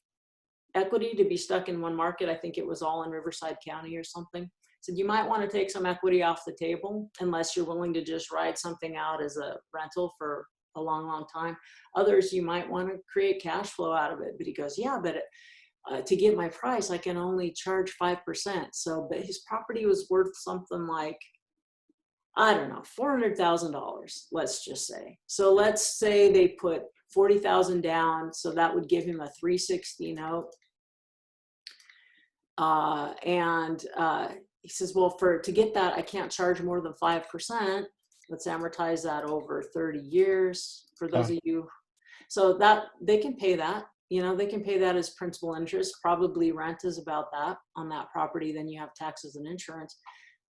equity to be stuck in one market. I think it was all in Riverside County or something. So you might want to take some equity off the table unless you're willing to just ride something out as a rental for a long, long time. Others, you might want to create cash flow out of it. But he goes, yeah, but to get my price, I can only charge 5%. So, but his property was worth something like, I don't know, $400,000, let's just say. So let's say they put 40,000 down. So that would give him a 360 note. He says, well, to get that, I can't charge more than 5%. Let's amortize that over 30 years for those of you. So that they can pay that, you know, they can pay that as principal interest. Probably rent is about that on that property. Then you have taxes and insurance.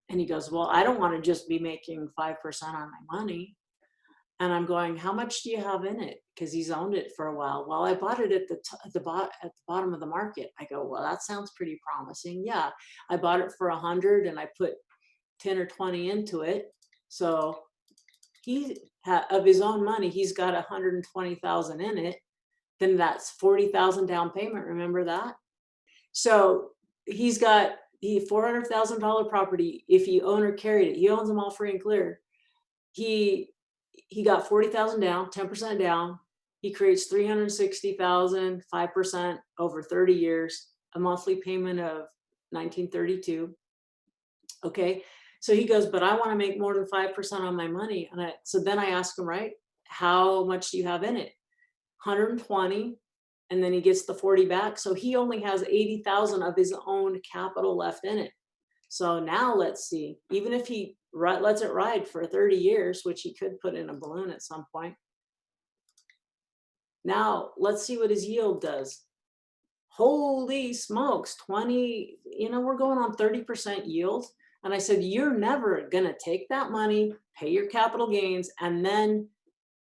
And he goes, well, I don't want to just be making 5% on my money. And I'm going, how much do you have in it? Because he's owned it for a while. Well, I bought it at the bottom of the market. I go, well, that sounds pretty promising. Yeah, I bought it for 100 and I put 10 or 20 into it. So of his own money, he's got 120,000 in it. Then that's 40,000 down payment. Remember that? So he's got the $400,000 property. If he owned or carried it, he owns them all free and clear. He got 40,000 down, 10% down. He creates 360,000, 5% over 30 years. a monthly payment of $19.32. Okay. So he goes, but I want to make more than 5% on my money. So then I ask him, right, how much do you have in it? 120. And then he gets the 40 back. So he only has 80,000 of his own capital left in it. So now let's see, even if he lets it ride for 30 years, which he could put in a balloon at some point. Now let's see what his yield does. Holy smokes, 20, we're going on 30% yield. And I said, you're never going to take that money, pay your capital gains, and then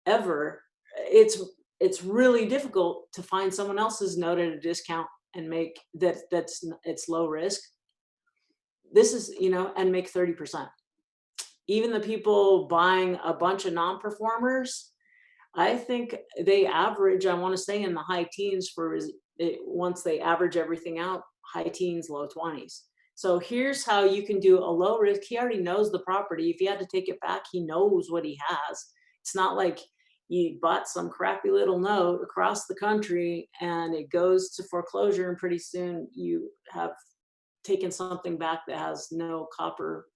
ever, it's really difficult to find someone else's note at a discount and make it's low risk. This is, and make 30%. Even the people buying a bunch of non-performers, I think they average, I want to say in the high teens once they average everything out, high teens, low 20s. So here's how you can do a low risk. He already knows the property. If he had to take it back, he knows what he has. It's not like you bought some crappy little note across the country and it goes to foreclosure and pretty soon you have taken something back that has no copper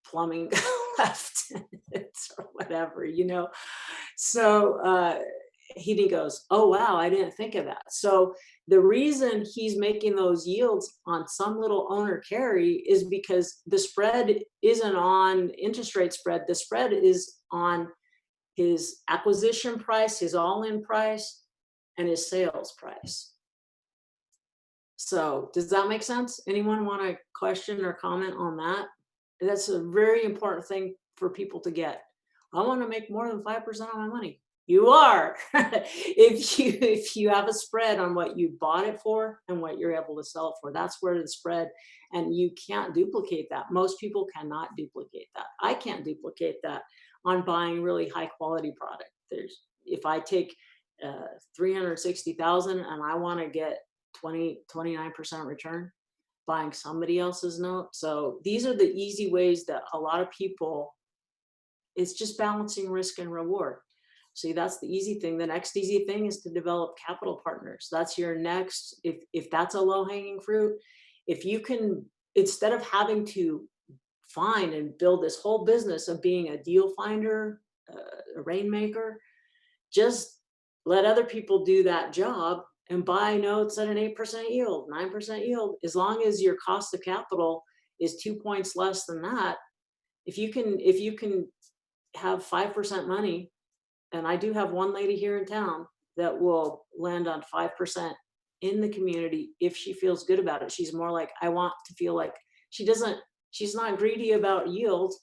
plumbing left in it or whatever, So he goes, oh, wow, I didn't think of that. So the reason he's making those yields on some little owner carry is because the spread isn't on interest rate spread. The spread is on his acquisition price, his all-in price, and his sales price. So does that make sense? Anyone want to question or comment on that? That's a very important thing for people to get. I want to make more than 5% on my money. You are. if you have a spread on what you bought it for and what you're able to sell it for, that's where the spread, and you can't duplicate that. Most people cannot duplicate that. I can't duplicate that on buying really high quality product. If I take 360,000 and I want to get 29% return, buying somebody else's note. So these are the easy ways that a lot of people, it's just balancing risk and reward. See, that's the easy thing. The next easy thing is to develop capital partners. That's your next, if that's a low hanging fruit, if you can, instead of having to find and build this whole business of being a deal finder, a rainmaker, just let other people do that job and buy notes at an 8% yield, 9% yield. As long as your cost of capital is 2 points less than that, if you can have 5% money, and I do have one lady here in town that will land on 5% in the community if she feels good about it. She's more like, I want to feel like she's not greedy about yield.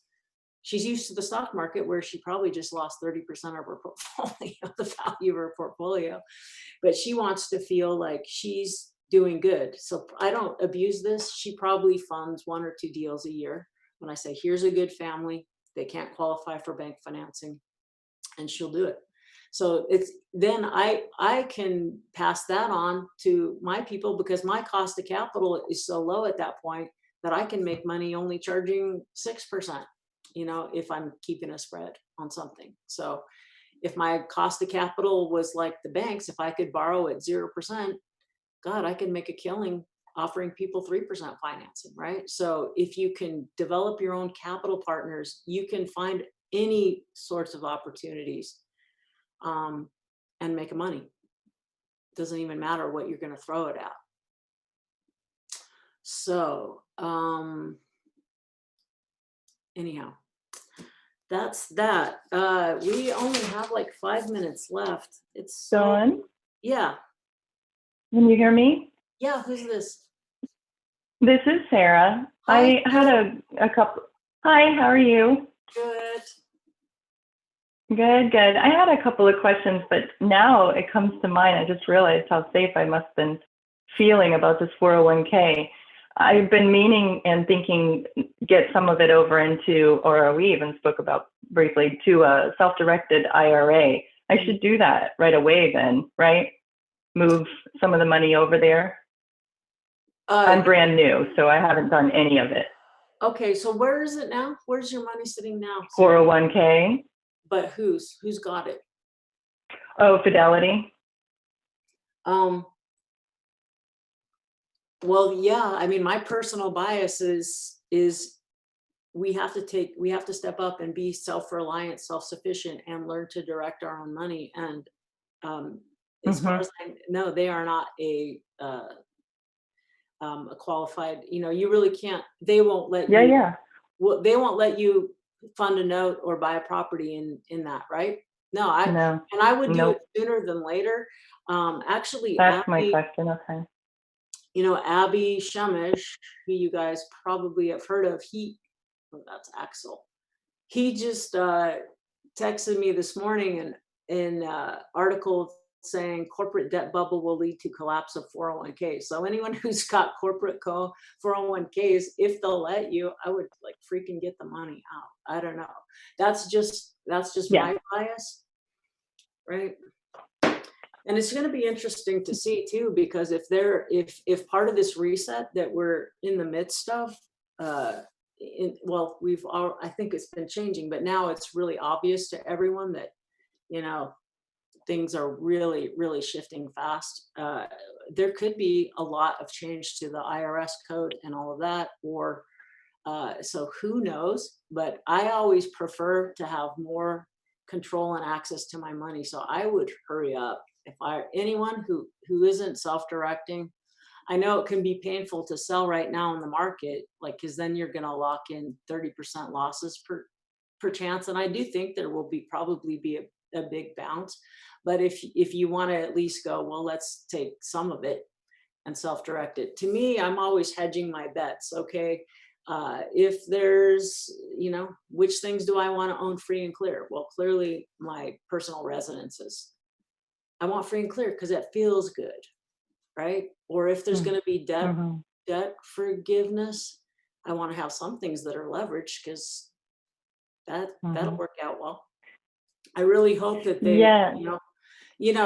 She's used to the stock market where she probably just lost 30% of her portfolio, the value of her portfolio, but she wants to feel like she's doing good. So I don't abuse this. She probably funds 1 or 2 deals a year. When I say, here's a good family, they can't qualify for bank financing, and she'll do it. So then I can pass that on to my people because my cost of capital is so low at that point that I can make money only charging 6%, if I'm keeping a spread on something. So if my cost of capital was like the banks, if I could borrow at 0%, God, I can make a killing offering people 3% financing, right? So if you can develop your own capital partners, you can find any sorts of opportunities and make money. It doesn't even matter what you're going to throw it at. So anyhow, that's that. We only have like 5 minutes left. It's Dawn? Yeah. Can you hear me? Yeah, who's this? This is Sarah. Hi. I had a couple. Hi, how are you? Good. Good. I had a couple of questions, but now it comes to mind. I just realized how safe I must have been feeling about this 401k. I've been meaning and thinking, get some of it over into, or we even spoke about briefly, to a self-directed IRA. I should do that right away then, right? Move some of the money over there. I'm brand new, so I haven't done any of it. Okay, so where is it now? Where's your money sitting now? 401k. But who's got it? Oh, Fidelity. Well, yeah, I mean, my personal bias is we have to step up and be self-reliant, self-sufficient, and learn to direct our own money. And as far Hmm. as I know, they are not a qualified, you really can't, they won't let Yeah, you, yeah. well, they won't let you fund a note or buy a property in that, right? No, No, and I would do it nope. sooner than later. Actually, That's my question. Okay. Abby Shemish, who you guys probably have heard of, oh, that's Axel. He just texted me this morning in article saying corporate debt bubble will lead to collapse of 401k. So anyone who's got corporate 401ks, if they'll let you, I would like freaking get the money out. I don't know. That's just Yeah. my bias, right? And it's going to be interesting to see too, because if part of this reset that we're in the midst of, well, I think it's been changing, but now it's really obvious to everyone that, you know, things are really, really shifting fast. There could be a lot of change to the IRS code and all of that, or so who knows? But I always prefer to have more control and access to my money. So I would hurry up. If anyone who isn't self-directing, I know it can be painful to sell right now in the market, like, because then you're going to lock in 30% losses per chance. And I do think there will probably be a big bounce. But if you want to at least go, well, let's take some of it and self-direct it. To me, I'm always hedging my bets. Okay, if there's, which things do I want to own free and clear? Well, clearly my personal residences. I want free and clear because it feels good, right? Or if there's going to be Mm-hmm. debt forgiveness, I want to have some things that are leveraged because that'll Mm-hmm. work out well. I really hope that they, Yeah.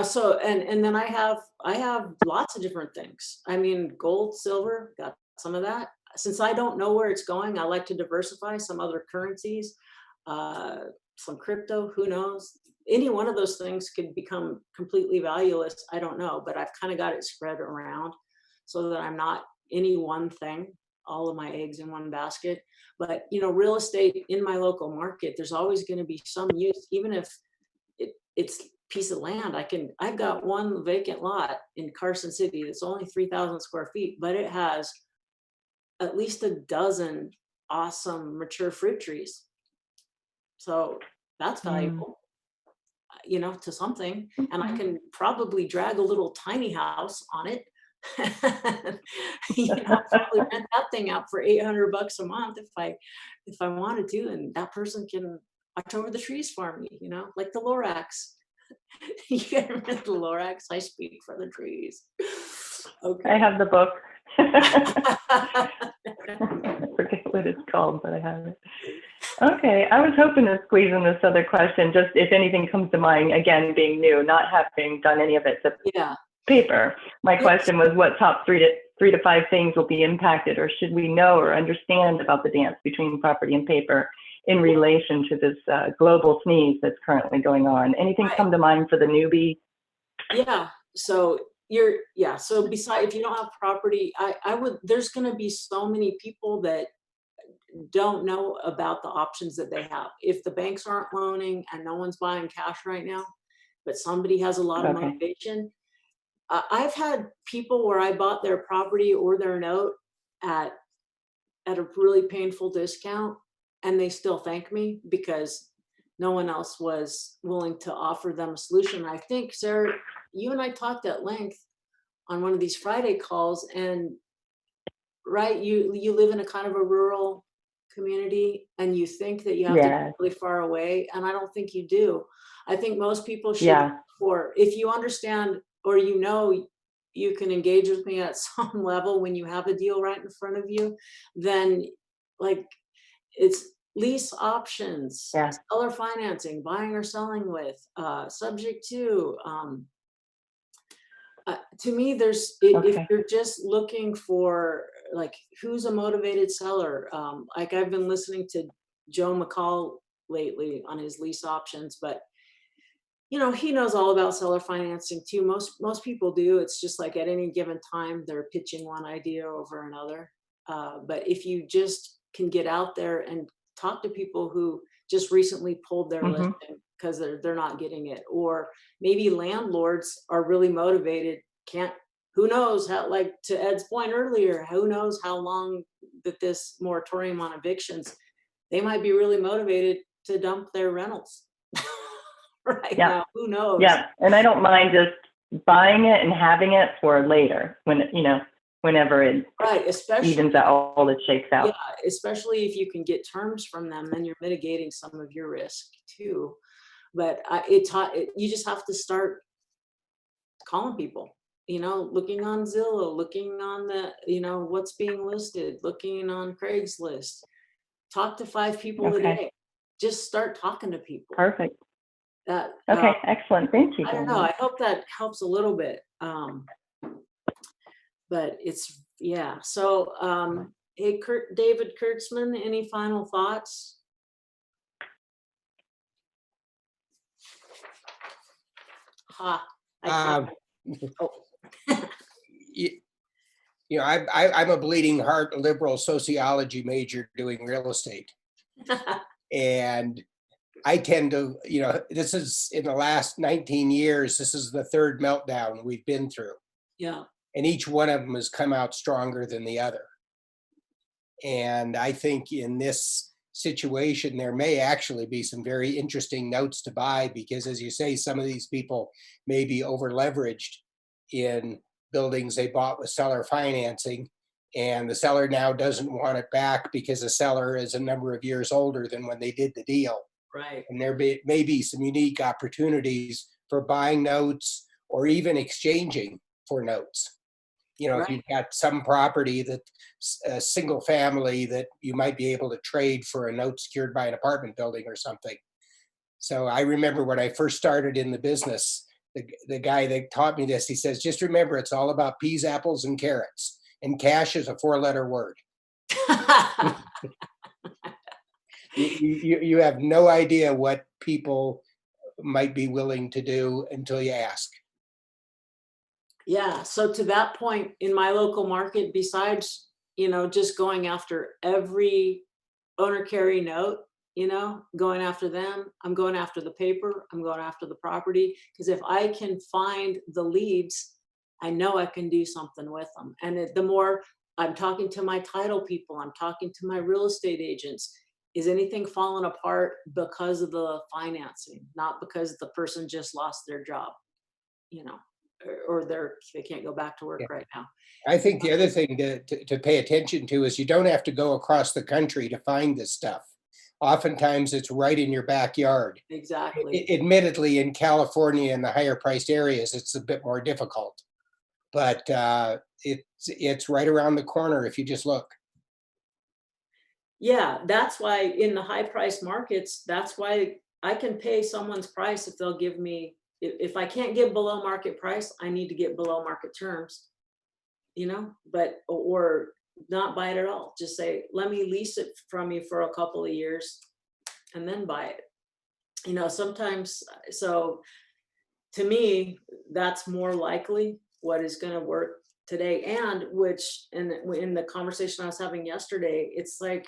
so and then I have lots of different things. I mean, gold, silver, got some of that. Since I don't know where it's going, I like to diversify some other currencies, some crypto, who knows? Any one of those things could become completely valueless. I don't know, but I've kind of got it spread around so that I'm not any one thing, all of my eggs in one basket. But, real estate in my local market, there's always going to be some use, even if it's piece of land. I've got one vacant lot in Carson City that's only 3,000 square feet, but it has at least a dozen awesome mature fruit trees. So that's valuable, to something. And I can probably drag a little tiny house on it. Probably rent that thing out for $800 a month if I wanted to, and that person can watch over the trees for me, like the Lorax. You gotta rent the Lorax. I speak for the trees. Okay. I have the book. I forget what it's called, but I have it. Okay, I was hoping to squeeze in this other question, just if anything comes to mind, again, being new, not having done any of it to Yeah. paper. My question was, what top three to five things will be impacted, or should we know or understand about the dance between property and paper in relation to this global sneeze that's currently going on? Anything come to mind for the newbie? Yeah. So so besides, if you don't have property, there's going to be so many people that don't know about the options that they have. If the banks aren't loaning and no one's buying cash right now, but somebody has a lot of Okay. motivation. I've had people where I bought their property or their note at a really painful discount, and they still thank me because no one else was willing to offer them a solution. I think, Sarah, you and I talked at length on one of these Friday calls, and right, you live in a kind of a rural community, and you think that you have to Yeah. go really far away, and I don't think you do. I think most people should, Yeah. if you understand or you can engage with me at some level when you have a deal right in front of you, then like it's lease options, Yeah. seller financing, buying or selling with, subject to me, if Okay. you're just looking for like who's a motivated seller, like I've been listening to Joe McCall lately on his lease options, but he knows all about seller financing too. Most people do. It's just like at any given time, they're pitching one idea over another. But if you just can get out there and talk to people who just recently pulled their Hmm. listing because they're not getting it, or maybe landlords are really motivated, who knows how, like to Ed's point earlier, who knows how long that this moratorium on evictions, they might be really motivated to dump their rentals right Yeah. now. Who knows? Yeah. And I don't mind just buying it and having it for later when, whenever it Right, especially evens out, all it shakes out. yeah, especially if you can get terms from them, then you're mitigating some of your risk too. But you just have to start calling people, looking on Zillow, looking on what's being listed, looking on Craigslist. Talk to 5 people a Okay. day. Just start talking to people. Perfect. That Okay. Excellent. Thank you. I don't know. I hope that helps a little bit. But it's yeah. So hey, David Kurtzman, any final thoughts? Ha. Um, Oh. I'm a bleeding heart liberal sociology major doing real estate. And I tend to, this is in the last 19 years, this is the third meltdown we've been through. Yeah. And each one of them has come out stronger than the other. And I think in this situation, there may actually be some very interesting notes to buy because, as you say, some of these people may be over leveraged in buildings they bought with seller financing. And the seller now doesn't want it back because the seller is a number of years older than when they did the deal. Right. And there may be some unique opportunities for buying notes or even exchanging for notes. If Right. you've got some property that's a single family that you might be able to trade for a note secured by an apartment building or something. So I remember when I first started in the business, the guy that taught me this, he says, just remember, it's all about peas, apples, and carrots. And cash is a 4-letter word. You have no idea what people might be willing to do until you ask. Yeah. So to that point, in my local market, besides, just going after every owner carry note, going after them, I'm going after the paper, I'm going after the property. Because if I can find the leads, I know I can do something with them. And the more I'm talking to my title people, I'm talking to my real estate agents, is anything falling apart because of the financing, not because the person just lost their job, or they can't go back to work right now. I think the other thing to pay attention to is you don't have to go across the country to find this stuff. Oftentimes it's right in your backyard. Exactly. Admittedly, in California and the higher priced areas, it's a bit more difficult, but it's right around the corner if you just look. Yeah, that's why in the high price markets, that's why I can pay someone's price if they'll give me, if I can't get below market price, I need to get below market terms, but, or not buy it at all. Just say, let me lease it from you for a couple of years and then buy it. Sometimes, so to me, that's more likely what is going to work today. And in the conversation I was having yesterday, it's like,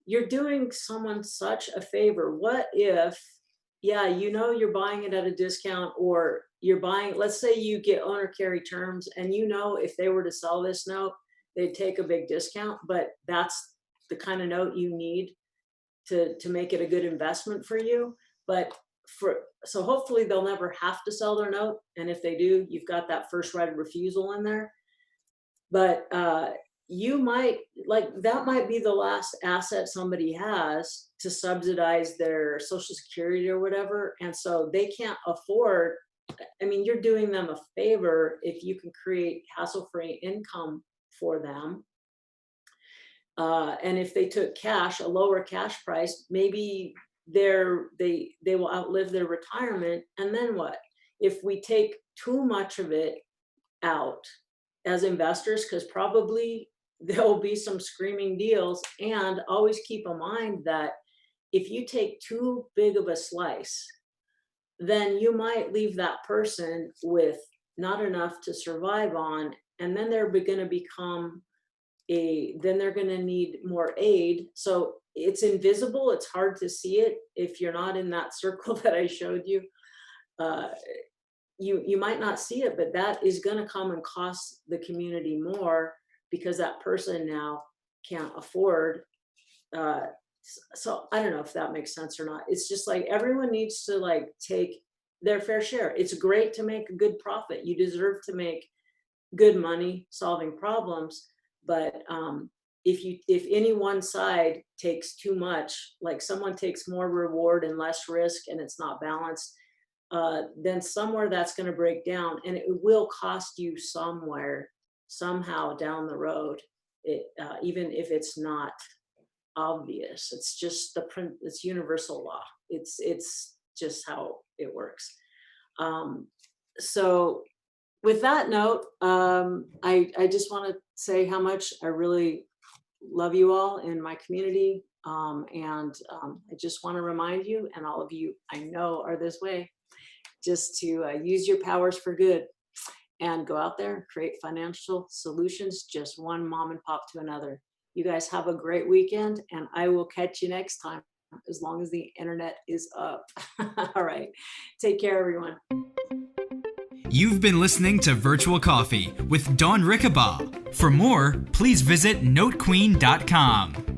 you're doing someone such a favor. What if, you're buying it at a discount, or you're buying, let's say you get owner carry terms, and if they were to sell this note, they'd take a big discount, but that's the kind of note you need to make it a good investment for you. But so hopefully they'll never have to sell their note. And if they do, you've got that first right of refusal in there. But you might, that might be the last asset somebody has to subsidize their Social Security or whatever. And so they can't afford, you're doing them a favor if you can create hassle-free income for them. And if they took cash, a lower cash price, maybe they will outlive their retirement. And then what? If we take too much of it out as investors, because probably there'll be some screaming deals, and always keep in mind that if you take too big of a slice, then you might leave that person with not enough to survive on, and then they're going to become then they're going to need more aid. So it's invisible. It's hard to see it if you're not in that circle that I showed you. You might not see it, but that is going to come and cost the community more because that person now can't afford. So I don't know if that makes sense or not. It's just like everyone needs to like take their fair share. It's great to make a good profit. You deserve to make good money solving problems. But if any one side takes too much, like someone takes more reward and less risk and it's not balanced, then somewhere that's going to break down, and it will cost you somewhere, somehow down the road, even if it's not obvious. It's just it's universal law. It's just how it works. So with that note, I just want to say how much I really love you all in my community. And I just want to remind you, and all of you I know are this way, just to use your powers for good and go out there and create financial solutions, just one mom and pop to another. You guys have a great weekend, and I will catch you next time, as long as the internet is up. All right. Take care, everyone. You've been listening to Virtual Coffee with Dawn Rickabaugh. For more, please visit notequeen.com.